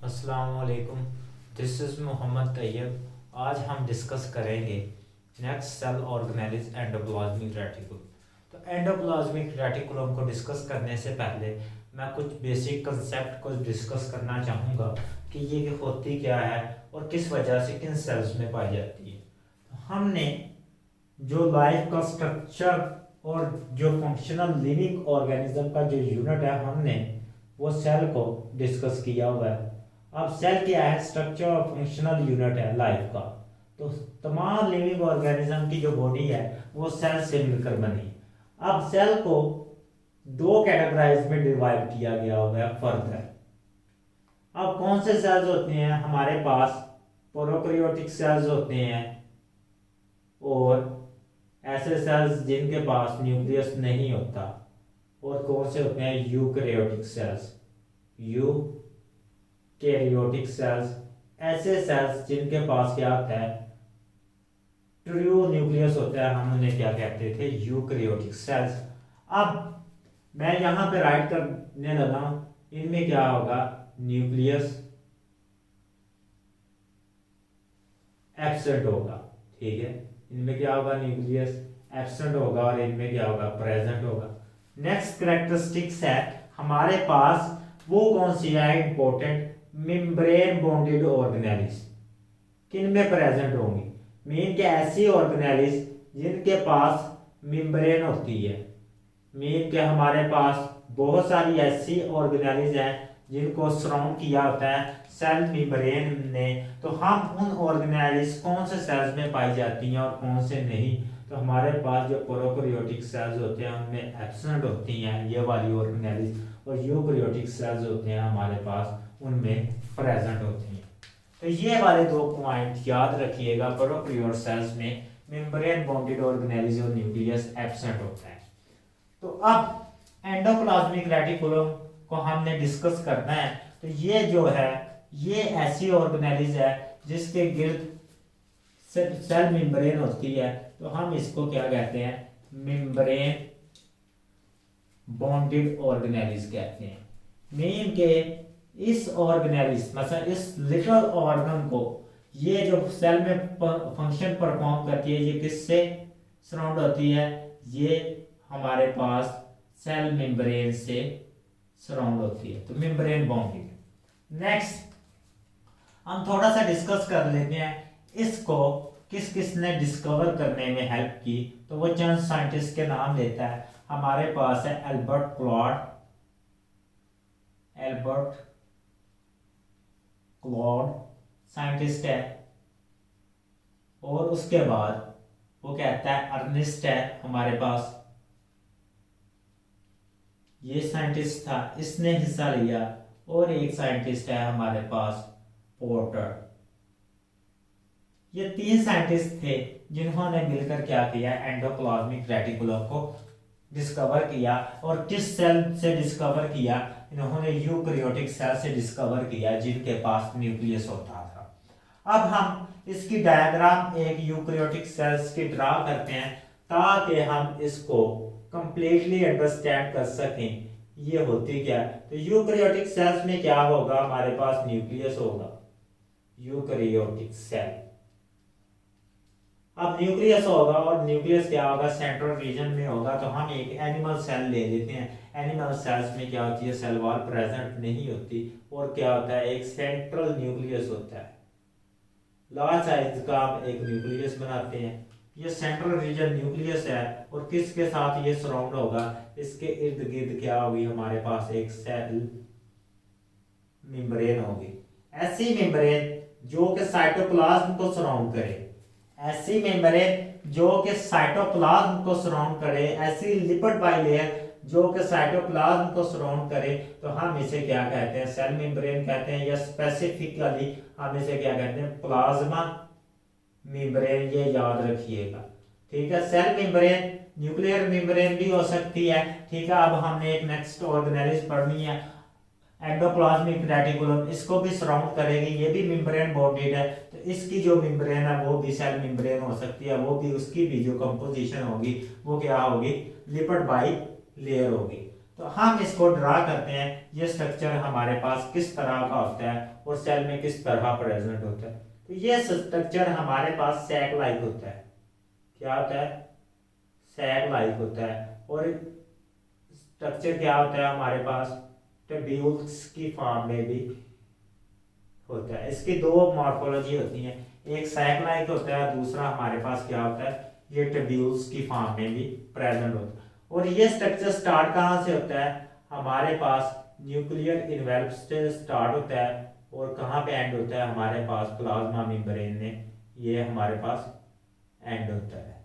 अस्सलाम वालेकुम। This is Mohammad Tayyab. आज हम डिस्कस करेंगे next cell organelles endoplasmic reticulum. तो एंडोप्लाज्मिक रेटिकुलम को डिस्कस करने से पहले मैं कुछ बेसिक कंसेप्ट को डिस्कस करना चाहूँगा कि ये होती क्या है और किस वजह से किन सेल्स में पाई जाती है। तो हमने जो लाइफ का स्ट्रक्चर और जो फंक्शनल लिविंग ऑर्गेनिज्म का जो यूनिट है हमने वो सेल को डिस्कस किया हुआ है। अब सेल क्या है? स्ट्रक्चर और फंक्शनल यूनिट है लाइफ का। तो तमाम लिविंग ऑर्गेनिज्म की जो बॉडी है वो सेल से मिलकर बनी है। अब सेल को दो कैटेगराइज में डिवाइड किया गया हुआ है फर्दर। अब कौन से सेल्स होते हैं हमारे पास? प्रोकैरियोटिक सेल्स होते हैं और ऐसे सेल्स जिनके पास न्यूक्लियस नहीं होता। और कौन से होते हैं? Eukaryotic cells. यूकैरियोटिक सेल्स ऐसे सेल्स जिनके पास क्या होता है? ट्रू न्यूक्लियस होता है। हम उन्हें क्या कहते थे? Eukaryotic cells. अब मैं यहां पे राइट करने लगा हूं, इनमें क्या होगा? न्यूक्लियस एब्सेंट होगा। ठीक है, इनमें क्या होगा? न्यूक्लियस एब्सेंट होगा और इनमें क्या होगा? प्रेजेंट होगा। नेक्स्ट कैरेक्टरिस्टिक्स है हमारे पास वो कौन सी है इंपॉर्टेंट? मेम्ब्रेन बॉन्डेड ऑर्गेनेलिज किन में प्रेजेंट होंगी? मीन के ऐसी ऑर्गेनेलिज जिनके पास मेम्ब्रेन होती है। मीन के हमारे पास बहुत सारी ऐसी ऑर्गेनेलिज हैं जिनको सराउंड किया होता है सेल मेम्ब्रेन ने। तो हम उन ऑर्गेनेलिज कौन से सेल्स में पाई जाती हैं और कौन से नहीं? तो हमारे पास जो प्रोकैरियोटिक सेल्स होते हैं उनमें एब्सेंट होती हैं ये वाली ऑर्गेनेलिज, और यूकैरियोटिक सेल्स होते हैं हमारे पास उनमें प्रेजेंट होती हैं। तो ये वाले दो पॉइंट याद रखिएगा। प्रोकैरियोट सेल्स में मेम्ब्रेन बॉन्डेड ऑर्गेनेलिज और न्यूक्लियस एब्सेंट होता है। तो अब एंडोप्लाज्मिक रेटिकुलम को हमने डिस्कस करना है। तो ये जो है ये ऐसी ऑर्गेनेलिज है जिसके गिर्द सेल मेम्ब्रेन होती है। तो हम इसको क्या कहते हैं? मेम्ब्रेन बॉन्डेड ऑर्गेनेलिज कहते हैं। मीन के इस ऑर्गेनेलिज मतलब इस लिटल ऑर्गन को ये जो सेल में फंक्शन परफॉर्म करती है ये किससे सराउंड होती है? ये हमारे पास सेल मेम्ब्रेन से सराउंड होती है। तो मेम्ब्रेन बॉन्डेड। नेक्स्ट हम थोड़ा सा डिस्कस कर लेते हैं इसको किस किस ने डिस्कवर करने में हेल्प की। तो वो चंद साइंटिस्ट के नाम लेता है। हमारे पास है एल्बर्ट क्लॉड साइंटिस्ट है, और उसके बाद वो कहता है अर्नेस्ट है हमारे पास, ये साइंटिस्ट था, इसने हिस्सा लिया। और एक साइंटिस्ट है हमारे पास पोर्टर। ये तीन साइंटिस्ट थे जिन्होंने मिलकर क्या किया? एंडोप्लाज्मिक रेटिकुलम को डिस्कवर किया। और किस सेल से डिस्कवर किया? इन्होंने यूकैरियोटिक सेल से डिस्कवर किया जिनके पास न्यूक्लियस होता था। अब हम इसकी डायग्राम एक यूकैरियोटिक सेल्स की ड्रा करते हैं ताकि हम इसको कंप्लीटली अंडरस्टैंड कर सकें ये होती क्या है। तो यूकैरियोटिक सेल्स में क्या होगा? हमारे पास न्यूक्लियस होगा। यूकैरियोटिक सेल, अब न्यूक्लियस होगा और न्यूक्लियस क्या होगा? सेंट्रल रीजन में होगा। तो हम एक एनिमल सेल ले लेते हैं। एनिमल सेल्स में क्या होती है? सेल वॉल प्रेजेंट नहीं होती और क्या होता है? एक सेंट्रल न्यूक्लियस होता है। लार्ज साइज का हम एक न्यूक्लियस बनाते हैं। ये सेंट्रल रीजन न्यूक्लियस है और किसके साथ ये सराउंड होगा? इसके इर्द गिर्द क्या होगी? हमारे पास एक सेल मेम्ब्रेन होगी। ऐसी मेम्ब्रेन जो कि साइटोप्लाज्म को सराउंड करे, ऐसी मेम्ब्रेन जो कि साइटोप्लाज्म को सराउंड करे, ऐसी लिपिड बाइलेयर जो कि साइटोप्लाज्म को सराउंड करे। तो हम इसे क्या कहते हैं? सेल मेम्ब्रेन कहते हैं, या स्पेसिफिकली हम इसे क्या कहते हैं? Plasma membrane. ये याद रखिएगा, ठीक है। सेल मेम्ब्रेन न्यूक्लियर मेम्ब्रेन भी हो सकती है, ठीक है। अब हमने एक नेक्स्ट ऑर्गेनेलिज पढ़नी है एंडोप्लाज्मिक रेटिकुलम, इसको भी सराउंड करेगी, ये भी मेम्ब्रेन बॉन्डेड है। तो इसकी जो मेम्ब्रेन है वो भी सेल मेम्ब्रेन हो सकती है, वो भी उसकी भी जो कंपोजिशन होगी वो क्या होगी? लिपिड बाई लेयर होगी। तो हम इसको ड्रा करते हैं, ये स्ट्रक्चर हमारे पास किस तरह का होता है और सेल में किस तरह प्रेजेंट होता है। तो ये स्ट्रक्चर हमारे पास सैक लाइक होता है। क्या होता है? सैक लाइक होता है। और स्ट्रक्चर क्या होता है हमारे पास? ट्यूब्यूल्स की फॉर्म में भी होता है। इसकी दो मॉर्फोलॉजी होती है, एक सैक लाइक होता है, दूसरा हमारे पास क्या होता है, ये ट्यूब्यूल्स की फॉर्म में भी प्रेजेंट होता है। और ये स्ट्रक्चर स्टार्ट कहाँ से होता है? हमारे पास न्यूक्लियर इन्वेल्प से स्टार्ट होता है और कहाँ पे एंड होता है? हमारे पास प्लाज्मा मेम्ब्रेन में ये हमारे पास एंड होता है।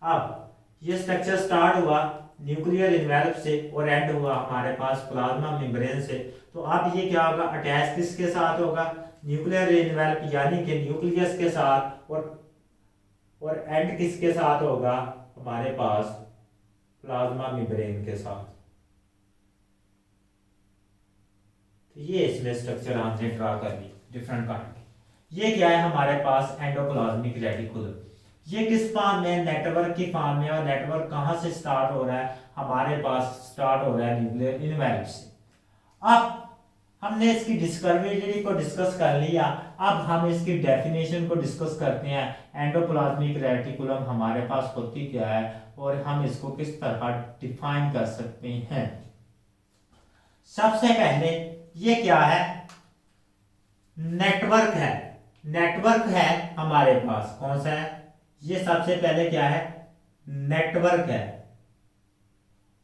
अब ये स्ट्रक्चर स्टार्ट हुआ न्यूक्लियर इन्वेल्प से और एंड हुआ हमारे पास प्लाज्मा मेम्ब्रेन से। तो अब ये क्या होगा? अटैच किसके साथ होगा? न्यूक्लियर इन्वेल्प यानी कि न्यूक्लियस के साथ, और एंड किसके साथ होगा? हमारे पास प्लाज्मा मेम्ब्रेन के साथ। तो ये इसमें स्ट्रक्चर हमने ड्रा कर ली डिफरेंट काइंड की। ये क्या है हमारे पास? Endoplasmic reticulum. ये किस फॉर्म में? नेटवर्क की फॉर्म में। और नेटवर्क कहां से स्टार्ट हो रहा है? हमारे पास स्टार्ट हो रहा है न्यूक्लियर इन्वेल्प से। अब हमने इसकी डिस्कवरी को डिस्कस कर लिया, अब हम इसकी डेफिनेशन को डिस्कस करते हैं। एंडोप्लाज्मिक रेटिकुलम हमारे पास होती क्या है और हम इसको किस तरह डिफाइन कर सकते हैं। सबसे पहले ये क्या है? नेटवर्क है। नेटवर्क है हमारे पास, कौन सा है? ये सबसे पहले क्या है? नेटवर्क है।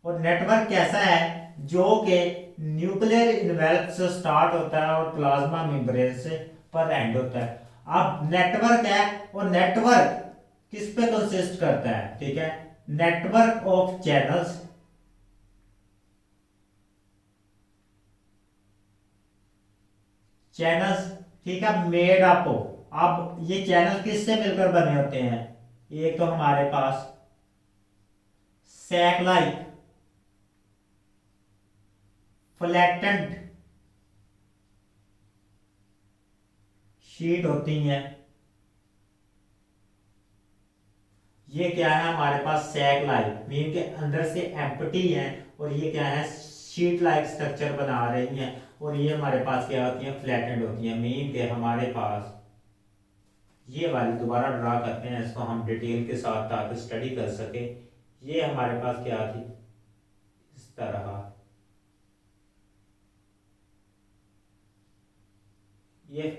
और नेटवर्क कैसा है? जो कि न्यूक्लियर इन्वेल्प से स्टार्ट होता है और प्लाज्मा मेम्ब्रेन से पर एंड होता है। अब नेटवर्क है और नेटवर्क किस पे कंसिस्ट करता है? ठीक है, नेटवर्क ऑफ चैनल्स, चैनल्स, ठीक है, मेड अप। अब ये चैनल किससे मिलकर बने होते हैं? एक तो हमारे पास सैक लाइक फ्लैटेंड शीट होती हैं। ये क्या है हमारे पास? सैक लाइक, मीन के अंदर से एम्प्टी है और ये क्या है? शीट लाइक स्ट्रक्चर बना रही हैं। और ये हमारे पास क्या होती है? फ्लैटेंड होती है। मीन के हमारे पास ये वाली दोबारा ड्रा करते हैं इसको हम डिटेल के साथ ताकि स्टडी कर सके। ये हमारे पास क्या थी? इस तरह ये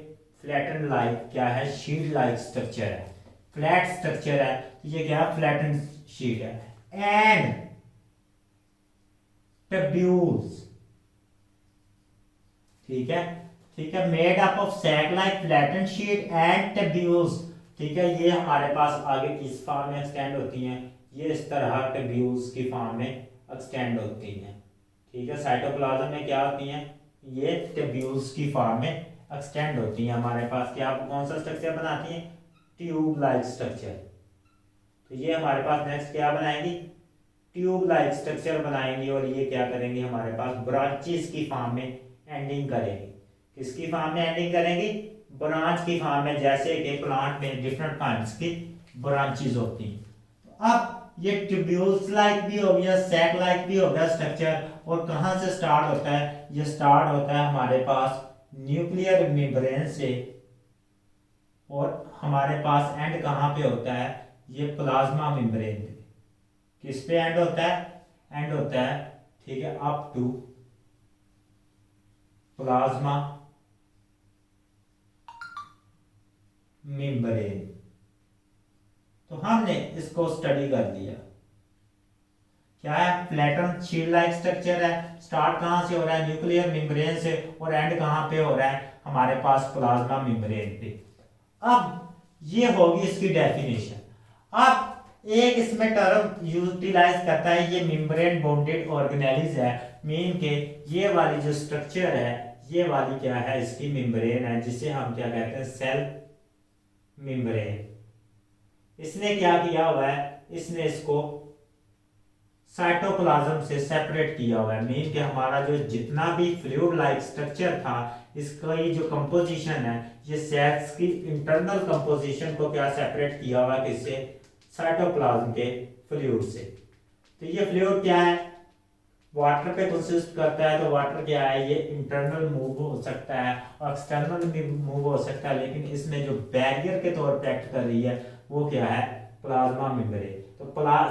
फ्लैटेंड लाइक क्या है? शीट लाइक स्ट्रक्चर है, फ्लैट स्ट्रक्चर है। तो ये क्या है? फ्लैटेंड शीट है। एंड ट्यूब्यूल्स, ठीक है, ठीक है, made up of sac like flattened sheet and tubules. ठीक है, ये हमारे पास आगे किस फॉर्म में एक्सटेंड होती हैं? ये इस तरह ट्यूब्यूल्स की फॉर्म में एक्सटेंड होती हैं। ठीक है, साइटोप्लाज्म में क्या होती हैं? ये ट्यूब्यूल्स की फॉर्म में एक्सटेंड होती हैं। हमारे पास क्या कौन सा स्ट्रक्चर बनाती हैं? Tube like structure. तो ये हमारे पास नेक्स्ट क्या बनाएंगी? ट्यूब लाइक स्ट्रक्चर बनाएंगी। और ये क्या करेंगे? हमारे पास ब्रांचेस की फॉर्म में एंडिंग करेंगी। किसकी फॉर्म में एंडिंग करेंगी? ब्रांच की फॉर्म में, जैसे कि प्लांट में डिफरेंट काइंड्स की ब्रांचेस होती हैं। तो अब ये ट्यूब्यूल्स लाइक भी हो गया, सैक लाइक भी हो गया स्ट्रक्चर। और कहां से स्टार्ट होता है? ये स्टार्ट होता है हमारे पास न्यूक्लियर मेम्ब्रेन से और हमारे पास एंड कहां पे होता है? ये प्लाज्मा मेम्ब्रेन पे। किस पे एंड होता है? एंड होता है, ठीक है, अप टू प्लाज्मा मेम्ब्रेन। तो हमने इसको स्टडी कर लिया। क्या है? फ्लैटन शीट लाइक स्ट्रक्चर है। स्टार्ट कहां से हो रहा है? न्यूक्लियर मेम्ब्रेन से। और एंड कहां पे हो रहा है? हमारे पास प्लाज्मा मेम्ब्रेन पे। अब ये होगी इसकी डेफिनेशन। अब एक इसमें टर्म यूटिलाइज करता है, ये मेम्ब्रेन बॉन्डेड ऑर्गेनेल्स है। मीन के ये वाली जो स्ट्रक्चर है, ये वाली क्या है? इसकी मेम्ब्रेन है, जिसे हम क्या कहते हैं? Cell membrane. इसने क्या किया हुआ है? इसने इसको साइटोप्लाज्म से सेपरेट किया हुआ है। मीन कि हमारा जो जितना भी फ्लूइड लाइक स्ट्रक्चर था, इसका ये जो कंपोजिशन है, ये सेल्स की इंटरनल कंपोजिशन को क्या सेपरेट किया हुआ है? किससे? साइटोप्लाज्म के फ्लूइड से। तो ये फ्लूइड क्या है? वाटर पे कंसिस्ट करता है, तो वाटर क्या है, ये इंटरनल मूव हो सकता है और एक्सटर्नल भी मूव हो सकता है, लेकिन इसमें जो बैरियर के तौर पे एक्ट कर रही है वो क्या है, प्लाज्मा मेम्ब्रेन। तो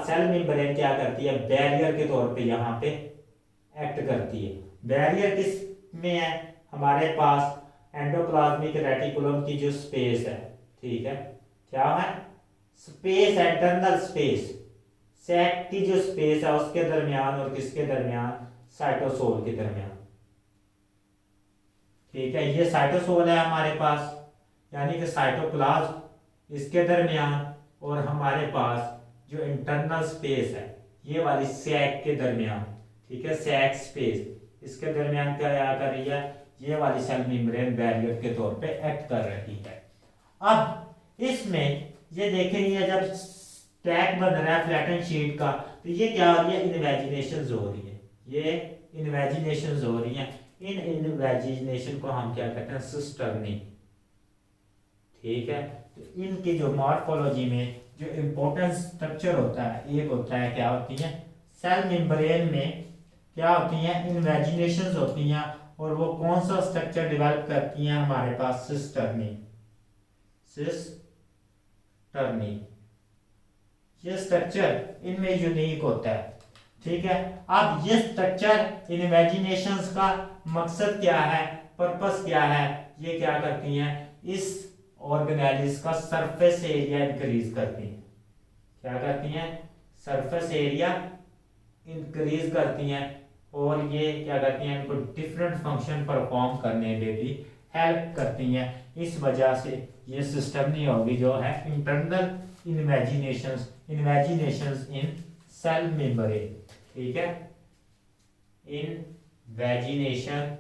सेल मेम्ब्रेन क्या करती है, बैरियर के तौर पे यहाँ पे एक्ट करती है। बैरियर किस में है, हमारे पास एंडोप्लाज्मिक रेटिकुलम की जो स्पेस है, ठीक है, क्या है, स्पेस, इंटरनल स्पेस, सैक की जो स्पेस है उसके दरमियान और किसके दरमियान, साइटोसोल के दरमियान, ठीक है। ये साइटोसोल है हमारे पास, यानी कि साइटोप्लाज्म इसके दरमियान, और हमारे पास जो इंटरनल स्पेस है ये वाली सैक के दरमियान, ठीक है, सैक स्पेस, इसके दरमियान क्या कर रही है, ये वाली सेल मेम्ब्रेन बैरियर के तौर पे एक्ट कर रही है। अब इसमें ये देखेंगे जब स्टैक बन रहा है फ्लैटन शीट का, तो ये क्या हो रही है, इन्वेजिनेशंस हो रही है, ये इन्वेजिनेशंस हो रही हैं। इन इन्वेजिनेशन को हम क्या कहते हैं, सिस्टर्नी, ठीक है। तो इनकी जो मॉर्फोलॉजी में जो इम्पोर्टेंट स्ट्रक्चर होता है, एक होता है क्या होती है, सेल मेम्ब्रेन में क्या होती हैं, इन्वेजिनेशंस होती हैं, और वो कौन सा स्ट्रक्चर डेवलप करती हैं, हमारे पास सिस्टर्नी, सिस्टर्नी, ये स्ट्रक्चर इनमें यूनिक होता है, ठीक है। अब ये स्ट्रक्चर इमेजिनेशंस का मकसद क्या है, पर्पस क्या है, ये क्या करती हैं, इस ऑर्गेनेलिस का सरफेस एरिया इंक्रीज करती हैं, क्या करती हैं, सरफेस एरिया इंक्रीज करती हैं, और ये क्या करती हैं, इनको डिफरेंट फंक्शन परफॉर्म करने में भी हेल्प करती हैं। इस वजह से ये सिस्टम नहीं होगी जो है इंटरनल इमेजिनेशंस इन सेल मेम्ब्रेन, ठीक है, इन्वेजिनेशन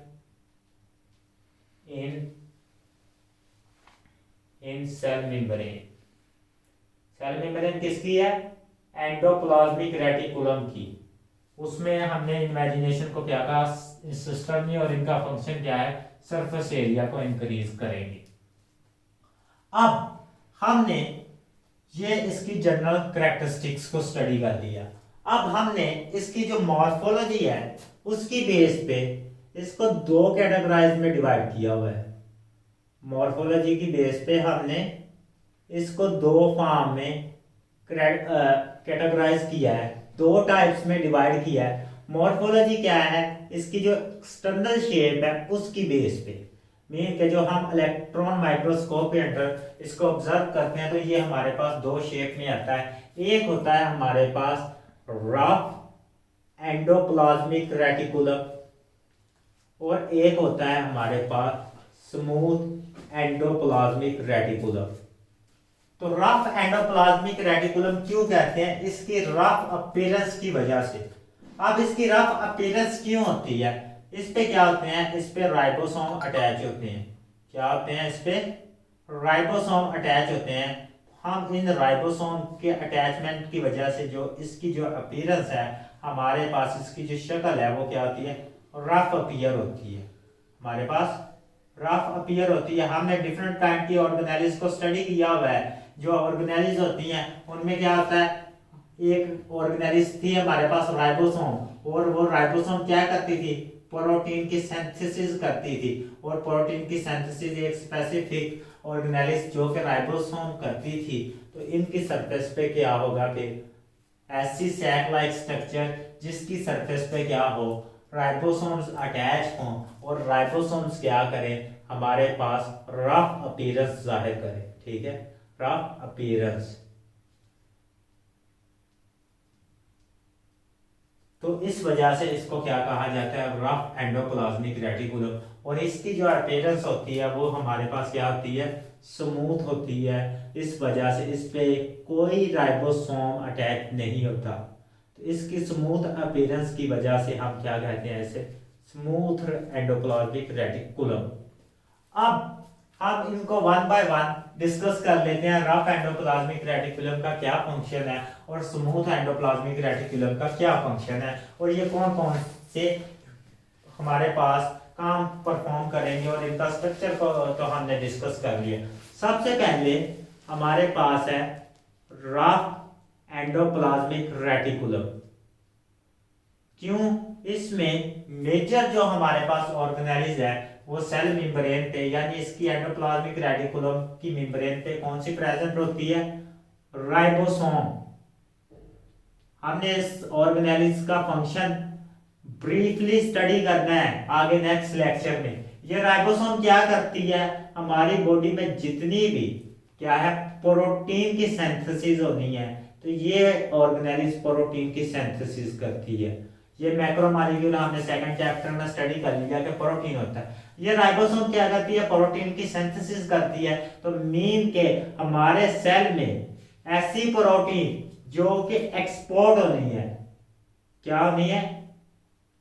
इन सेल मेम्ब्रेन। सेल मेम्ब्रेन किसकी है, एंडोप्लाज्मिक रेटिकुलम की, उसमें हमने इमेजिनेशन को क्या कहा, सिस्टम में, और इनका फंक्शन क्या है, सरफेस एरिया को इंक्रीज करेंगे। अब हमने ये इसकी जनरल कैरेक्टरिस्टिक्स को स्टडी कर लिया। अब हमने इसकी जो मॉर्फोलॉजी है उसकी बेस पे इसको दो कैटेगराइज में डिवाइड किया हुआ है। मॉर्फोलॉजी की बेस पे हमने इसको दो फॉर्म में कैटेगराइज किया है, दो टाइप्स में डिवाइड किया है। मॉर्फोलॉजी क्या है, इसकी जो एक्सटर्नल शेप है उसकी बेस पे, मीन के जो हम इलेक्ट्रॉन माइक्रोस्कोप के अंदर इसको ऑब्जर्व करते हैं तो ये हमारे पास दो शेप में आता है। एक होता है हमारे पास रफ एंडोप्लाज्मिक रेटिकुलम और एक होता है हमारे पास स्मूथ एंडोप्लाज्मिक रेटिकुलम। तो रफ एंडोप्लाज्मिक रेटिकुलम क्यों कहते हैं, इसकी रफ अपीयरेंस की वजह से। अब इसकी रफ अपीयरेंस क्यों होती है, इस पे क्या होते हैं, इस पे राइबोसोम अटैच होते हैं। क्या होते हैं, इस पे राइबोसोम अटैच होते हैं। हम इन राइबोसोम के अटैचमेंट की वजह से जो इसकी जो अपीयरेंस है, हमारे पास इसकी जो शक्ल है वो क्या होती है, रफ अपीयर होती है। हमारे पास रफ अपीयर होती है। हमने डिफरेंट काइंड की ऑर्गेनेलिस को स्टडी किया हुआ है। जो ऑर्गेनेलिस होती हैं उनमें क्या होता है, एक ऑर्गेनेलिस थी हमारे पास राइबोसोम, और वो राइबोसोम क्या करती थी, प्रोटीन की सिंथेसिस करती थी। और प्रोटीन की सिंथेसिस एक स्पेसिफिक ऑर्गेनेलिस जो कि राइबोसोम करती थी। तो इनकी सरफेस पे क्या होगा, फिर ऐसी सैक लाइक स्ट्रक्चर जिसकी सरफेस पे क्या हो, राइबोसोम्स अटैच हों, और राइबोसोम्स क्या करें, हमारे पास रफ अपीयरेंस जाहिर करें। ठीक है, रफ अपीयरेंस। तो इस वजह से इसको क्या कहा जाता है, रफ एंडोप्लाज्मिक रेटिकुलम। और इसकी जो अपीयरेंस होती है वो हमारे पास क्या होती है, स्मूथ होती है। इस वजह से इस पे कोई राइबोसोम अटैच नहीं होता। तो इसकी स्मूथ अपीयरेंस की वजह से हम क्या कहते हैं, इसे स्मूथ एंडोप्लाज्मिक रेटिकुलम। अब हम इनको वन बाय वन डिस्कस कर लेते हैं। रफ एंडोप्लाज्मिक रेटिकुलम का क्या फंक्शन है और स्मूथ एंडोप्लाज्मिक रेटिकुलम का क्या फंक्शन है, और ये कौन कौन से हमारे पास काम परफॉर्म करेंगे, और इनका स्ट्रक्चर को तो हमने डिस्कस कर लिया। सबसे पहले हमारे पास है रफ एंडोप्लाज्मिक रेटिकुलम। क्यों? इसमें मेजर जो हमारे पास ऑर्गेनेलिज है वो सेल मेम्ब्रेन पे, यानी इसकी एंडोप्लाज्मिक रेटिकुलम की मेम्ब्रेन पे कौन सी प्रेजेंट होती है? राइबोसोम। हमने इस ऑर्गेनेलिज का फंक्शन ब्रीफली स्टडी करना है आगे नेक्स्ट लेक्चर में। ये राइबोसोम क्या करती है? हमारी बॉडी में जितनी भी क्या है प्रोटीन की सिंथेसिस होनी है, तो ये ऑर्गेनेलिज प्रोटीन की सिंथेसिस करती है। ये मैक्रोमोलेक्यूल हमने सेकंड चैप्टर में स्टडी कर लिया कि प्रोटीन होता है। ये राइबोसोम क्या करती है? प्रोटीन की सिंथेसिस करती है। तो मीन के हमारे सेल में ऐसी प्रोटीन जो कि एक्सपोर्ट होनी है, क्या होनी है?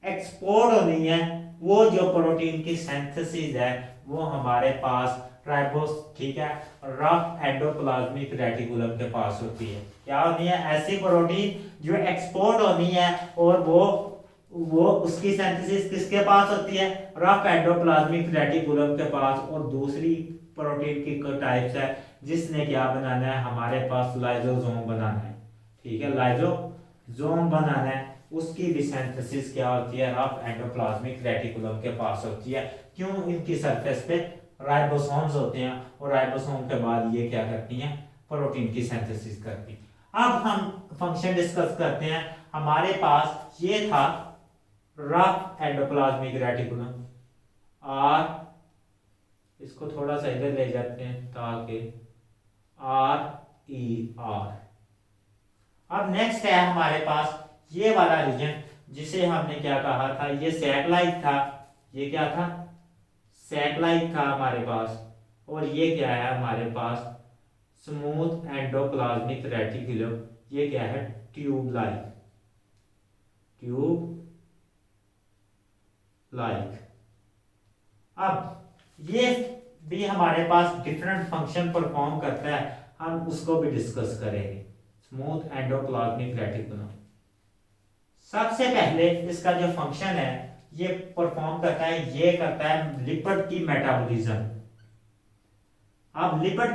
एक्सपोर्ट होनी है, वो जो प्रोटीन की सिंथेसिस है वो हमारे पास राइबोस, ठीक है, रफ एंडोप्लाज्मिक रेटिकुलम के पास होती है। क्या होनी है? ऐसी प्रोटीन जो एक्सपोर्ट होनी है और वो उसकी सिंथेसिस किसके पास होती है? रफ एंडोप्लाज्मिक रेटिकुलम के पास। और दूसरी प्रोटीन की टाइप्स है जिसने क्या बनाना है? हमारे पास लाइसोसोम बनाना है, ठीक है, लाइसोसोम बनाना है। उसकी भी सिंथेसिस क्या होती है? रफ एंडोप्लाज्मिक रेटिकुलम के पास होती है। क्यों? इनकी सरफेस पे राइबोसोम्स होते हैं और राइबोसोम के बाद ये क्या करती हैं? प्रोटीन की सिंथेसिस करती हैं। अब हम फंक्शन डिस्कस करते हैं। हमारे पास ये था रफ एंडोप्लाज्मिक रेटिकुलम आर, इसको थोड़ा सा इधर ले जाते हैं ताकि RER। अब नेक्स्ट है हमारे पास ये वाला रीजन जिसे हमने क्या कहा था? ये सैटेलाइट था। ये क्या था? सैटेलाइट था हमारे पास। और ये क्या है हमारे पास? Smooth endoplasmic reticulum. ये क्या है? ट्यूब लाइक अब ये भी हमारे पास डिफरेंट फंक्शन परफॉर्म करता है, हम उसको भी डिस्कस करेंगे। स्मूथ एंडोप्लाज्मिक रेटिकुलम सबसे पहले इसका जो फंक्शन है ये परफॉर्म करता है, ये करता है लिपिड की मेटाबॉलिज्म। अब लिपिड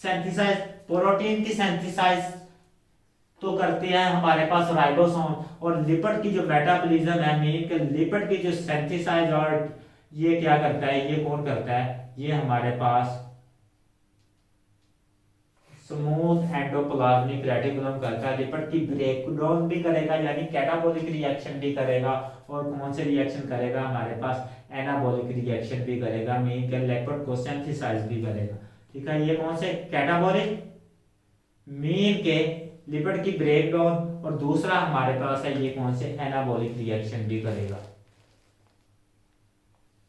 सिंथेसाइज, प्रोटीन की सिंथेसाइज तो करते हैं हमारे पास राइबोसोम, और लिपिड की जो मेटाबॉलिज्म है, मीन के लिपिड की जो सिंथेसाइज और ये क्या करता है? ये कौन करता है? ये हमारे पास स्मूथ एंडोप्लाज्मिक रेटिकुलम करता है। लिपिड की ब्रेकडाउन भी करेगा, यानी कैटाबॉलिक रिएक्शन भी करेगा। और कौन से रिएक्शन करेगा? हमारे पास एनाबॉलिक रिएक्शन भी करेगा, मीन के लिपिड को सिंथेसाइज भी करेगा, ठीक है। ये कौन से? कैटाबॉलिक, मीन के लिपिड की ब्रेकडाउन, और दूसरा हमारे पास है ये कौन से? एनाबॉलिक रिएक्शन भी करेगा।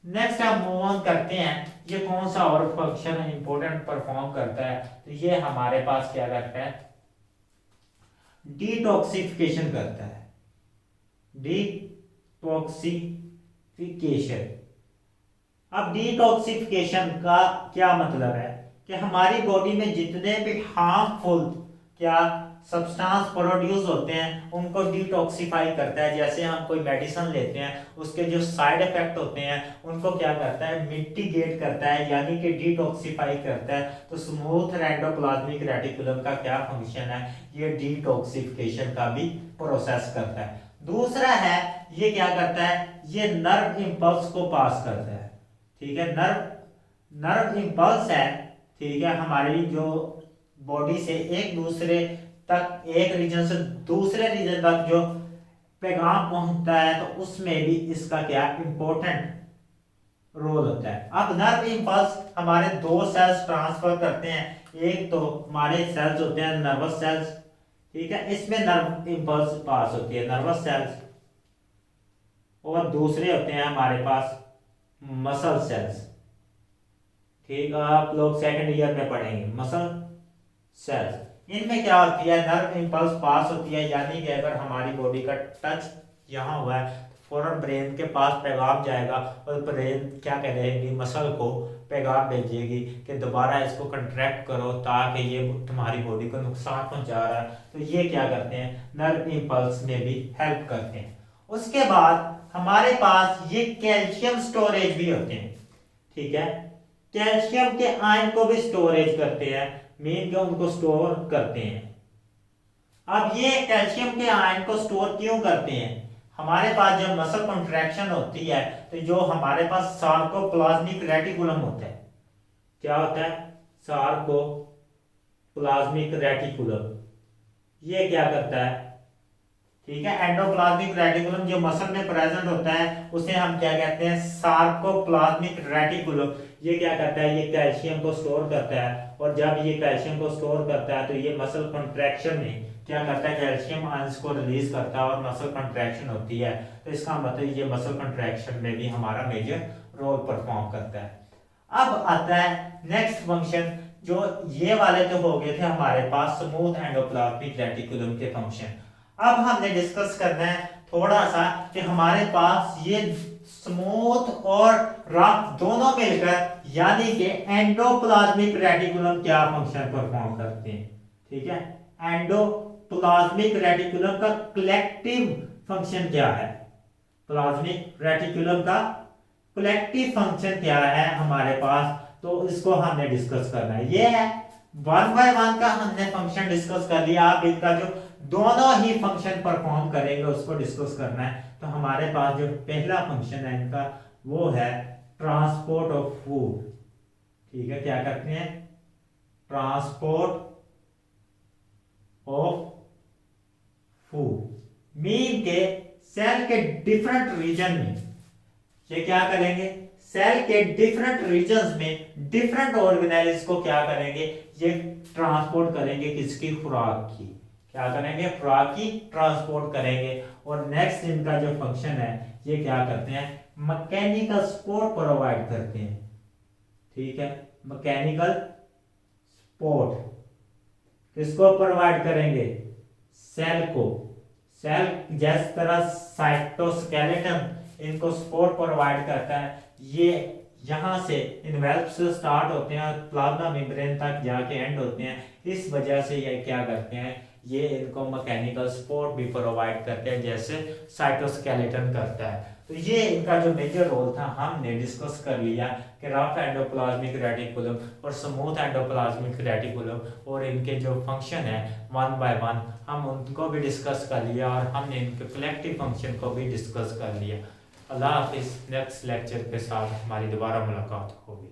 नेक्स्ट हम मूव ऑन करते हैं, ये कौन सा और फंक्शन इंपॉर्टेंट परफॉर्म करता है? तो ये हमारे पास क्या करता है? डिटॉक्सिफिकेशन करता है। डिटॉक्सिफिकेशन। अब डिटॉक्सिफिकेशन का क्या मतलब है? कि हमारी बॉडी में जितने भी हार्मफुल क्या सब्सटेंस प्रोड्यूस होते हैं उनको डिटॉक्सिफाई करता है। जैसे हम कोई मेडिसिन लेते हैं, उसके जो साइड इफेक्ट होते हैं उनको क्या करता है? मिटिगेट करता है, यानी कि डिटॉक्सिफाई करता है। तो स्मूथ एंडोप्लाज्मिक रेटिकुलम का क्या फंक्शन है? ये डिटॉक्सिफिकेशन का भी प्रोसेस करता है। दूसरा है ये क्या करता है? ये नर्व इंपल्स को पास करता है, ठीक है। नर्व इंपल्स है, ठीक है, हमारी जो बॉडी से एक दूसरे तक, एक रीजन से दूसरे रीजन तक जो पैगाम पहुंचता है, तो उसमें भी इसका क्या इंपॉर्टेंट रोल होता है। अब नर्व इंपल्स हमारे दो सेल्स ट्रांसफर करते हैं। एक तो हमारे सेल्स होते हैं नर्वस सेल्स, ठीक है, इसमें नर्व इंपल्स पास होती है, नर्वस सेल्स। और दूसरे होते हैं हमारे पास मसल सेल्स, ठीक है, आप लोग सेकंड ईयर में पढ़ेंगे मसल सेल्स। इनमें क्या होती है? नर्व इंपल्स पास होती है, यानी कि अगर हमारी बॉडी का टच यहाँ हुआ है तो फौरन ब्रेन के पास पैगाम जाएगा, और ब्रेन क्या करेगी? मसल को पैगाम भेजेगी कि दोबारा इसको कंट्रैक्ट करो ताकि ये तुम्हारी बॉडी को नुकसान पहुंचा रहा है। तो ये क्या करते हैं? नर्व इंपल्स में भी हेल्प करते हैं। उसके बाद हमारे पास ये कैल्शियम स्टोरेज भी होते हैं, ठीक है। कैल्शियम के आयन को भी स्टोरेज करते हैं, मीन के उनको स्टोर करते हैं। अब ये कैल्शियम के आयन को स्टोर क्यों करते हैं? हमारे पास जब मसल कॉन्ट्रैक्शन होती है तो जो हमारे पास सार्कोप्लाज्मिक रेटिकुलम होता है, क्या होता है, सार्कोप्लाज्मिक रेटिकुलम, ये क्या करता है, ठीक है, एंडोप्लाज्मिक रेटिकुलम जो मसल में प्रेजेंट होता है उसे हम क्या कहते हैं, सार्कोप्लाज्मिक रेटिकुलम। ये क्या करता है, ये कैल्शियम को स्टोर करता है, और जब ये कैल्शियम को स्टोर करता है तो ये मसल कॉन्ट्रैक्शन में क्या करता है, कैल्शियम आयंस को रिलीज करता है और मसल कॉन्ट्रैक्शन होती है। तो इसका मतलब ये मसल कॉन्ट्रैक्शन में भी हमारा मेजर रोल परफॉर्म करता है। अब आता है नेक्स्ट फंक्शन, जो ये वाले तो हो गए थे हमारे पास स्मूथ एंडोप्लाज्मिक रेटिकुलम के फंक्शन। अब हमने डिस्कस करना है थोड़ा सा कि हमारे पास ये स्मूथ और रफ दोनों मिलकर यानी कि एंडोप्लाज्मिक रेटिकुलम क्या फंक्शन परफॉर्म करते हैं, ठीक है। एंडोप्लाज्मिक रेटिकुलम का कलेक्टिव फंक्शन क्या है, प्लाज्मिक रेटिकुलम का कलेक्टिव फंक्शन क्या है हमारे पास, तो इसको हमने डिस्कस करना है। ये है 1 बाय 1 का हमने फंक्शन डिस्कस कर लिया। आप इनका जो दोनों ही फंक्शन परफॉर्म करेंगे उसको डिस्कस करना है। तो हमारे पास जो पहला फंक्शन है इनका वो है ट्रांसपोर्ट ऑफ फूड, ठीक है। क्या करते हैं, ट्रांसपोर्ट ऑफ फूड। मीन के सेल के डिफरेंट रीजन में ये क्या करेंगे, सेल के डिफरेंट रीजन्स में डिफरेंट ऑर्गेनेल्स को क्या करेंगे, ये ट्रांसपोर्ट करेंगे, किसकी, खुराक की, क्या करेंगे, खुराक की ट्रांसपोर्ट करेंगे। और नेक्स्ट इनका जो फंक्शन है ये क्या करते हैं, मैकेनिकल सपोर्ट प्रोवाइड करते हैं, ठीक है। मैकेनिकल सपोर्ट किसको प्रोवाइड करेंगे, सेल को। सेल जिस तरह साइटोस्केलेटन इनको सपोर्ट प्रोवाइड करता है, ये यहां से इनवेल्प से स्टार्ट होते हैं और प्लाज्मा मेम्ब्रेन तक जाके एंड होते हैं। इस वजह से ये क्या करते हैं, ये इनको मैकेनिकल सपोर्ट भी प्रोवाइड करते हैं जैसे साइटोस्केलेटन करता है। तो ये इनका जो मेजर रोल था हमने डिस्कस कर लिया कि रफ एंडोप्लाज्मिक रेटिकुलम और स्मूथ एंडोप्लाज्मिक रेटिकुलम और इनके जो फंक्शन है 1 बाय 1 हम उनको भी डिस्कस कर लिया और हमने इनके कलेक्टिव फंक्शन को भी डिस्कस कर लिया। अल्लाह हाफिज़। नेक्स्ट लेक्चर के साथ हमारी दोबारा मुलाकात होगी।